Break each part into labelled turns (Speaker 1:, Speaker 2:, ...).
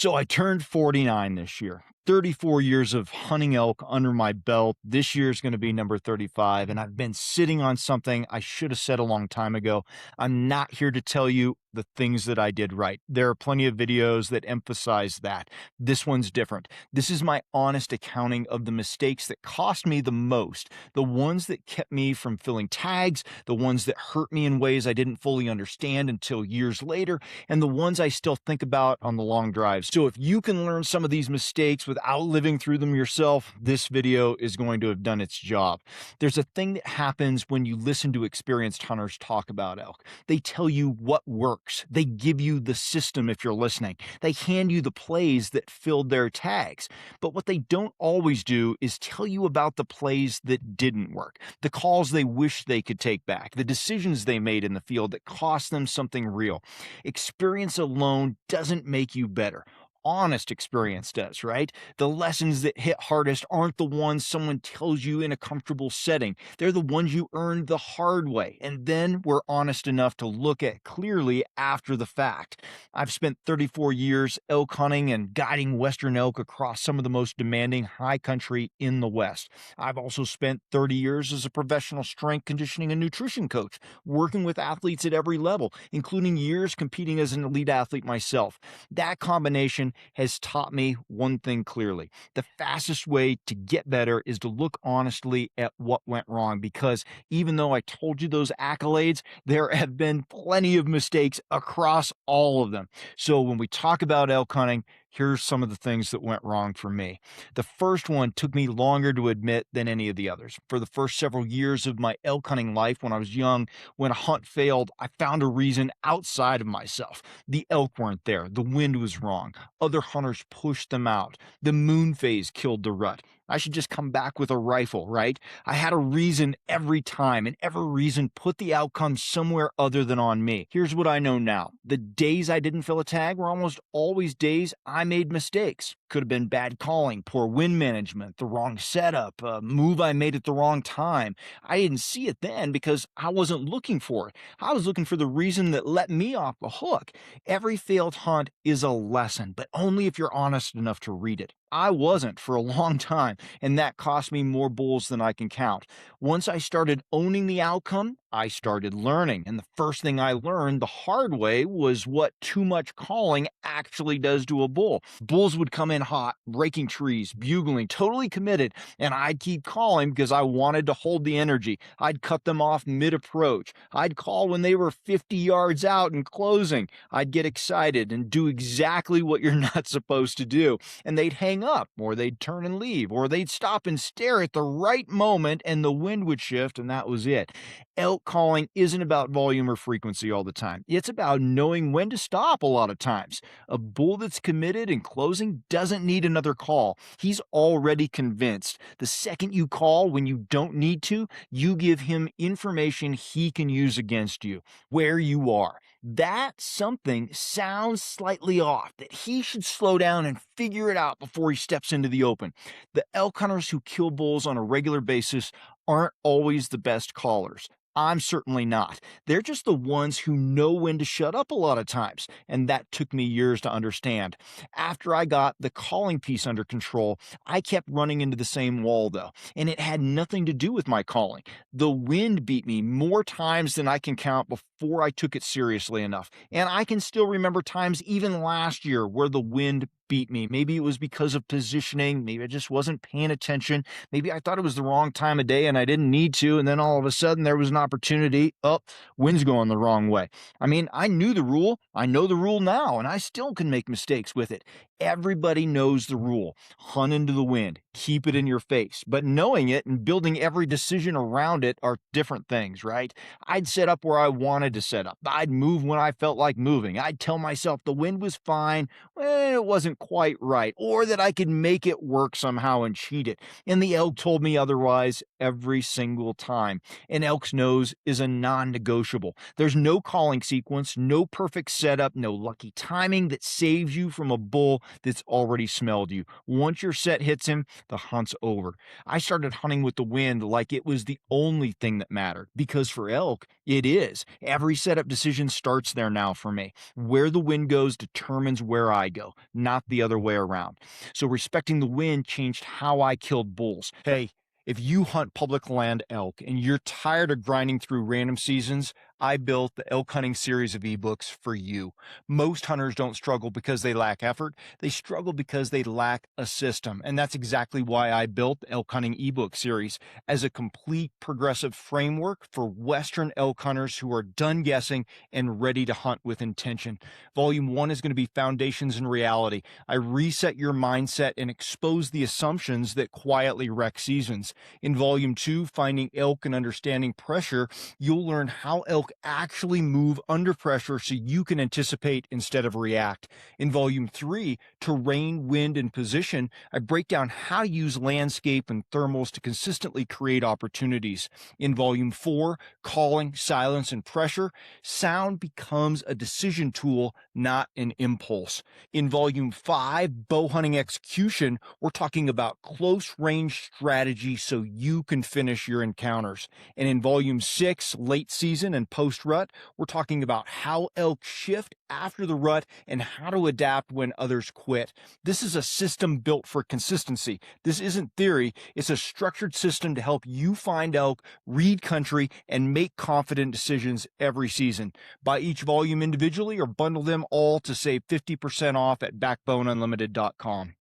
Speaker 1: So I turned 49 this year. 34 years of hunting elk under my belt. This year is going to be number 35. And I've been sitting on something I should have said a long time ago. I'm not here to tell you the things that I did right. There are plenty of videos that emphasize that. This one's different. This is my honest accounting of the mistakes that cost me the most, the ones that kept me from filling tags, the ones that hurt me in ways I didn't fully understand until years later, and the ones I still think about on the long drives. So if you can learn some of these mistakes without living through them yourself, this video is going to have done its job. There's a thing that happens when you listen to experienced hunters talk about elk. They tell you what works. They give you the system if you're listening. They hand you the plays that filled their tags. But what they don't always do is tell you about the plays that didn't work, the calls they wish they could take back, the decisions they made in the field that cost them something real. Experience alone doesn't make you better. Honest experience does, right? The lessons that hit hardest aren't the ones someone tells you in a comfortable setting. They're the ones you earned the hard way. And then we're honest enough to look at clearly after the fact. I've spent 34 years elk hunting and guiding Western elk across some of the most demanding high country in the West. I've also spent 30 years as a professional strength conditioning and nutrition coach, working with athletes at every level, including years competing as an elite athlete myself. That combination has taught me one thing clearly. The fastest way to get better is to look honestly at what went wrong, because even though I told you those accolades, there have been plenty of mistakes across all of them. So when we talk about elk hunting, here's some of the things that went wrong for me. The first one took me longer to admit than any of the others. For the first several years of my elk hunting life when I was young, when a hunt failed, I found a reason outside of myself. The elk weren't there. The wind was wrong. Other hunters pushed them out. The moon phase killed the rut. I should just come back with a rifle, right? I had a reason every time, and every reason put the outcome somewhere other than on me. Here's what I know now. The days I didn't fill a tag were almost always days I made mistakes. Could have been bad calling, poor wind management, the wrong setup, a move I made at the wrong time. I didn't see it then because I wasn't looking for it. I was looking for the reason that let me off the hook. Every failed hunt is a lesson, but only if you're honest enough to read it. I wasn't for a long time, and that cost me more bulls than I can count. Once I started owning the outcome, I started learning. And the first thing I learned the hard way was what too much calling actually does to a bull. Bulls would come in hot, raking trees, bugling, totally committed, and I'd keep calling because I wanted to hold the energy. I'd cut them off mid-approach. I'd call when they were 50 yards out and closing. I'd get excited and do exactly what you're not supposed to do. And they'd hang up, or they'd turn and leave, or they'd stop and stare at the right moment and the wind would shift, and that was it. Elk calling isn't about volume or frequency all the time. It's about knowing when to stop a lot of times. A bull that's committed and closing doesn't need another call. He's already convinced. The second you call when you don't need to, you give him information he can use against you, where you are. That something sounds slightly off, that he should slow down and figure it out before he steps into the open. The elk hunters who kill bulls on a regular basis aren't always the best callers. I'm certainly not. They're just the ones who know when to shut up a lot of times, and that took me years to understand. After I got the calling piece under control, I kept running into the same wall though, and it had nothing to do with my calling. The wind beat me more times than I can count before I took it seriously enough, and I can still remember times even last year where the wind beat me. Maybe it was because of positioning. Maybe I just wasn't paying attention. Maybe I thought it was the wrong time of day and I didn't need to. And then all of a sudden there was an opportunity. Oh, wind's going the wrong way. I mean, I knew the rule. I know the rule now, and I still can make mistakes with it. Everybody knows the rule. Hunt into the wind. Keep it in your face. But knowing it and building every decision around it are different things, right? I'd set up where I wanted to set up. I'd move when I felt like moving. I'd tell myself the wind was fine when it wasn't quite right, or that I could make it work somehow and cheat it. And the elk told me otherwise every single time. An elk's nose is a non-negotiable. There's no calling sequence, no perfect setup, no lucky timing that saves you from a bull that's already smelled you. Once your set hits him, the hunt's over. I started hunting with the wind like it was the only thing that mattered, because for elk, it is. Every setup decision starts there now for me. Where the wind goes determines where I go, not the other way around. So respecting the wind changed how I killed bulls. Hey, if you hunt public land elk and you're tired of grinding through random seasons, I built the elk hunting series of ebooks for you. Most hunters don't struggle because they lack effort. They struggle because they lack a system. And that's exactly why I built the elk hunting ebook series as a complete progressive framework for Western elk hunters who are done guessing and ready to hunt with intention. Volume 1 is going to be Foundations and Reality. I reset your mindset and expose the assumptions that quietly wreck seasons. In Volume 2, Finding Elk and Understanding Pressure, you'll learn how elk actually move under pressure so you can anticipate instead of react. In Volume 3, Terrain, Wind, and Position, I break down how to use landscape and thermals to consistently create opportunities. In Volume 4, Calling, Silence, and Pressure, sound becomes a decision tool, not an impulse. In Volume 5, Bow Hunting Execution, we're talking about close range strategy so you can finish your encounters. And in Volume 6, Late Season and Post Rut, we're talking about how elk shift after the rut and how to adapt when others quit. This is a system built for consistency. This isn't theory, it's a structured system to help you find elk, read country, and make confident decisions every season. Buy each volume individually or bundle them all to save 50% off at backboneunlimited.com.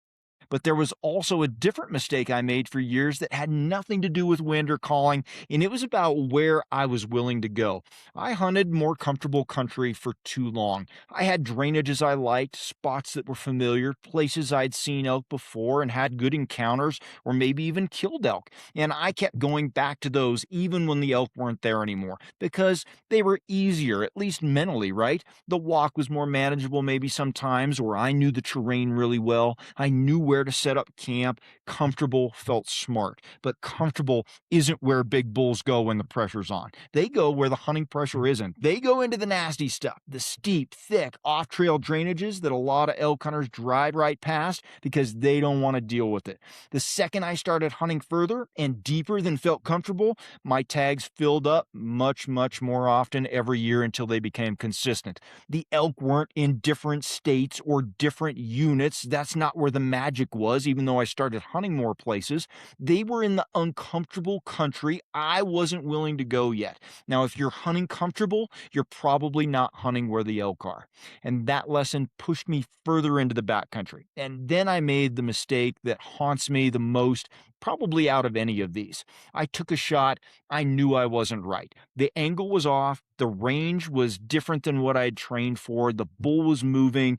Speaker 1: But there was also a different mistake I made for years that had nothing to do with wind or calling, and it was about where I was willing to go. I hunted more comfortable country for too long. I had drainages I liked, spots that were familiar, places I'd seen elk before and had good encounters, or maybe even killed elk. And I kept going back to those even when the elk weren't there anymore, because they were easier, at least mentally, right? The walk was more manageable maybe sometimes, or I knew the terrain really well. I knew where to set up camp. Comfortable felt smart, but comfortable isn't where big bulls go when the pressure's on. They go where the hunting pressure isn't. They go into the nasty stuff, the steep, thick, off-trail drainages that a lot of elk hunters drive right past because they don't want to deal with it. The second I started hunting further and deeper than felt comfortable, my tags filled up much, much more often every year until they became consistent. The elk weren't in different states or different units. That's not where the magic was, even though I started hunting more places. They were in the uncomfortable country I wasn't willing to go yet. Now, if you're hunting comfortable, you're probably not hunting where the elk are. And that lesson pushed me further into the backcountry. And then I made the mistake that haunts me the most, probably out of any of these. I took a shot. I knew I wasn't right. The angle was off. The range was different than what I had trained for. The bull was moving.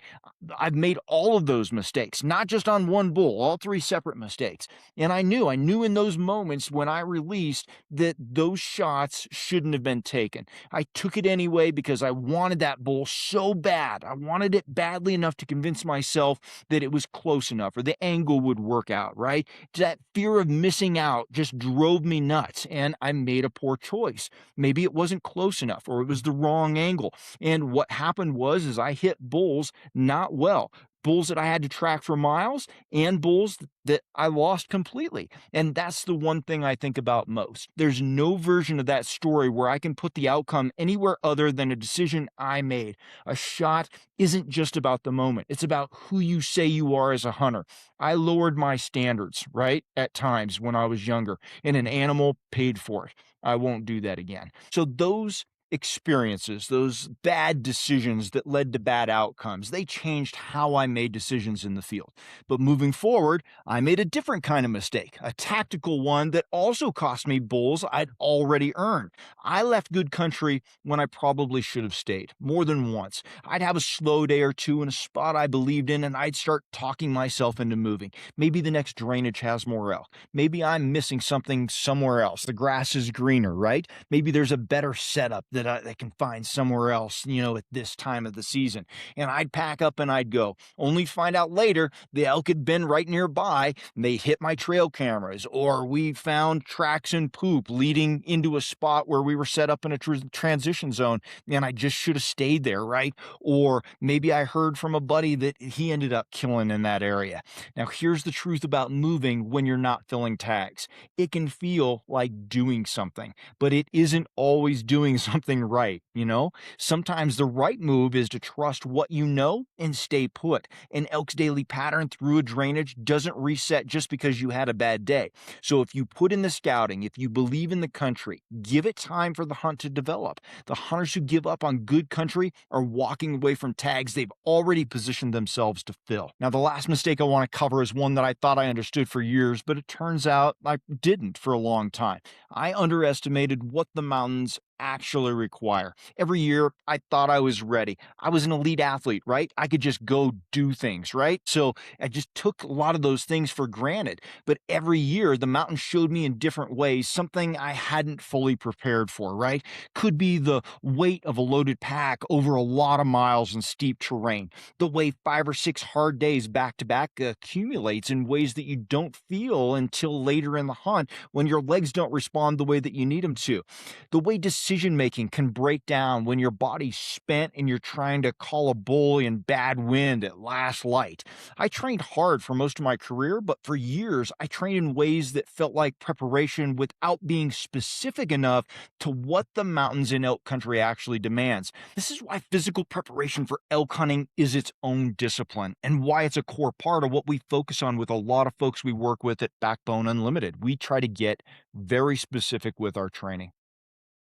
Speaker 1: I've made all of those mistakes, not just on one bull, all three separate mistakes. And I knew in those moments when I released that those shots shouldn't have been taken. I took it anyway because I wanted that bull so bad. I wanted it badly enough to convince myself that it was close enough or the angle would work out, right? That fear of missing out just drove me nuts, and I made a poor choice. Maybe it wasn't close enough or it was the wrong angle. And what happened was I hit bulls not well. Bulls that I had to track for miles and bulls that I lost completely. And that's the one thing I think about most. There's no version of that story where I can put the outcome anywhere other than a decision I made. A shot isn't just about the moment. It's about who you say you are as a hunter. I lowered my standards, right? At times when I was younger, and an animal paid for it. I won't do that again. So those experiences, those bad decisions that led to bad outcomes, they changed how I made decisions in the field. But moving forward, I made a different kind of mistake, a tactical one that also cost me bulls I'd already earned. I left good country when I probably should have stayed, more than once. I'd have a slow day or two in a spot I believed in, and I'd start talking myself into moving. Maybe the next drainage has more elk. Maybe I'm missing something somewhere else. The grass is greener, right? Maybe there's a better setup that I can find somewhere else, at this time of the season. And I'd pack up and I'd go, only to find out later the elk had been right nearby and they hit my trail cameras, or we found tracks and poop leading into a spot where we were set up in a transition zone and I just should have stayed there, right? Or maybe I heard from a buddy that he ended up killing in that area. Now, here's the truth about moving when you're not filling tags. It can feel like doing something, but it isn't always doing something something right, you know? Sometimes the right move is to trust what you know and stay put. An elk's daily pattern through a drainage doesn't reset just because you had a bad day. So if you put in the scouting, if you believe in the country, give it time for the hunt to develop. The hunters who give up on good country are walking away from tags they've already positioned themselves to fill. Now, the last mistake I want to cover is one that I thought I understood for years, but it turns out I didn't for a long time. I underestimated what the mountains actually require. Every year, I thought I was ready. I was an elite athlete, right? I could just go do things, right? So I just took a lot of those things for granted. But every year, the mountain showed me in different ways something I hadn't fully prepared for, right? Could be the weight of a loaded pack over a lot of miles in steep terrain, the way 5 or 6 hard days back to back accumulates in ways that you don't feel until later in the hunt when your legs don't respond the way that you need them to. The way decision making can break down when your body's spent and you're trying to call a bull in bad wind at last light. I trained hard for most of my career, but for years I trained in ways that felt like preparation without being specific enough to what the mountains in elk country actually demands. This is why physical preparation for elk hunting is its own discipline and why it's a core part of what we focus on with a lot of folks we work with at Backbone Unlimited. We try to get very specific with our training.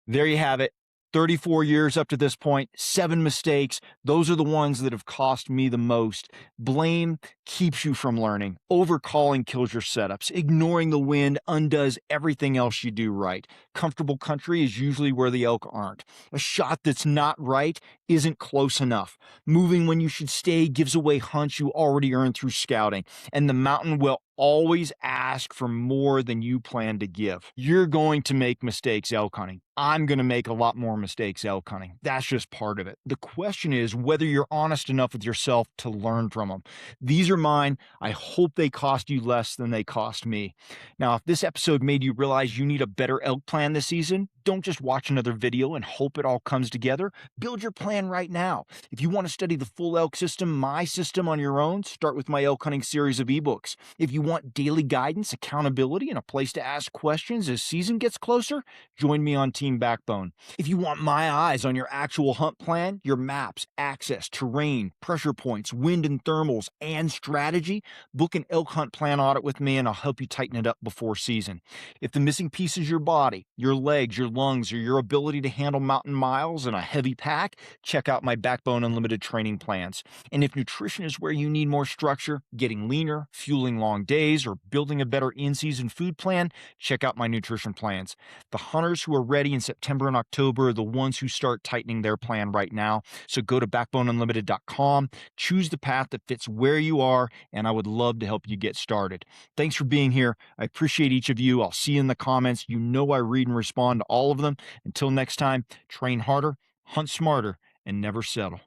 Speaker 1: There you have it. 34 years up to this point, 7 mistakes. Those are the ones that have cost me the most. Blame keeps you from learning. Overcalling kills your setups. Ignoring the wind undoes everything else you do right. Comfortable country is usually where the elk aren't. A shot that's not right isn't close enough. Moving when you should stay gives away hunts you already earned through scouting. And the mountain will always ask for more than you plan to give. You're going to make mistakes elk hunting. I'm going to make a lot more mistakes elk hunting. That's just part of it. The question is whether you're honest enough with yourself to learn from them. These are mine. I hope they cost you less than they cost me. Now, if this episode made you realize you need a better elk plan this season, don't just watch another video and hope it all comes together. Build your plan right now. If you want to study the full elk system, my system on your own, start with my elk hunting series of ebooks. If you want daily guidance, accountability, and a place to ask questions as season gets closer, join me on Team Backbone. If you want my eyes on your actual hunt plan, your maps, access, terrain, pressure points, wind and thermals, and strategy, book an elk hunt plan audit with me and I'll help you tighten it up before season. If the missing piece is your body, your legs, your lungs, or your ability to handle mountain miles and a heavy pack, check out my Backbone Unlimited training plans. And if nutrition is where you need more structure, getting leaner, fueling long days, or building a better in-season food plan, check out my nutrition plans. The hunters who are ready in September and October are the ones who start tightening their plan right now. So go to backboneunlimited.com, choose the path that fits where you are, and I would love to help you get started. Thanks for being here. I appreciate each of you. I'll see you in the comments. You know I read and respond to all of them. Until next time, train harder, hunt smarter, and never settle.